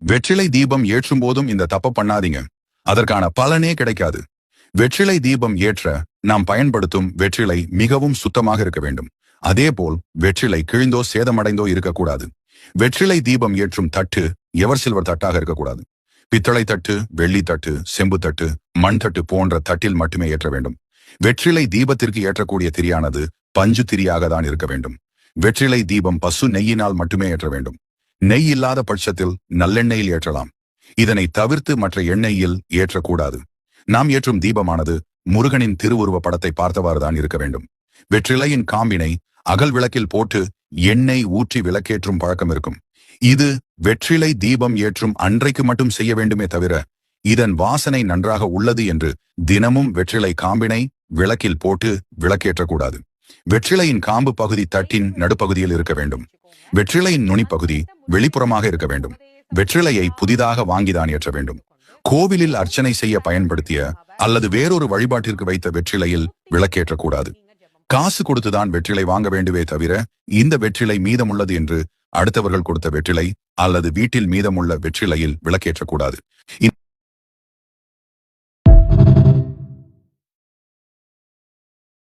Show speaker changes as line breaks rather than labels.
வெற்றிலை தீபம் ஏற்றும் போதும் இந்த தப்ப பண்ணாதீங்க. அதற்கான பலனே கிடைக்காது. வெற்றிலை தீபம் ஏற்ற நாம் பயன்படுத்தும் வெற்றிலை மிகவும் சுத்தமாக இருக்க வேண்டும். அதேபோல் வெற்றிலை கிழிந்தோ சேதமடைந்தோ இருக்கக்கூடாது. வெற்றிலை தீபம் ஏற்றும் தட்டு எவர் சில்வர் தட்டாக இருக்கக்கூடாது. பித்தளை தட்டு, வெள்ளி தட்டு, செம்பு தட்டு, மண் தட்டு போன்ற தட்டில் மட்டுமே ஏற்ற வேண்டும். வெற்றிலை தீபத்திற்கு ஏற்றக்கூடிய திரியானது பஞ்சு திரியாக தான் இருக்க வேண்டும். வெற்றிலை தீபம் பசு நெய்யினால் மட்டுமே ஏற்ற வேண்டும். நெய் இல்லாத பட்சத்தில் நல்லெண்ணெயில் ஏற்றலாம். இதனை தவிர்த்து மற்ற எண்ணெயில் ஏற்றக்கூடாது. நாம் ஏற்றும் தீபமானது முருகனின் திருவுருவ படத்தை பார்த்தவாறுதான் இருக்க வேண்டும். வெற்றிலையின் காம்பினை அகல் விளக்கில் போட்டு எண்ணெய் ஊற்றி விளக்கேற்றும் பழக்கம் இருக்கும். இது வெற்றிலை தீபம் ஏற்றும் அன்றைக்கு மட்டும் செய்ய வேண்டுமே தவிர, இதன் வாசனை நன்றாக உள்ளது என்று தினமும் வெற்றிலை காம்பினை விளக்கில் போட்டு விளக்கேற்றக்கூடாது. வெற்றிலையின் காம்பு பகுதி தட்டின் நடுப்பகுதியில் இருக்க வேண்டும். வெற்றிலையின் நுனிப்பகுதி வெளிப்புறமாக இருக்க வேண்டும். வெற்றிலையை புதிதாக வாங்கிதான் ஏற்ற வேண்டும். கோவிலில் அர்ச்சனை செய்ய பயன்படுத்திய அல்லது வேறொரு வழிபாட்டிற்கு வைத்த வெற்றிலையில் விளக்கேற்றக்கூடாது. காசு கொடுத்துதான் வெற்றிலை வாங்க வேண்டுமே தவிர, இந்த வெற்றிலை மீதமுள்ளது என்று அடுத்தவர்கள் கொடுத்த வெற்றிலை அல்லது வீட்டில் மீதமுள்ள வெற்றிலையில் விளக்கேற்றக்கூடாது.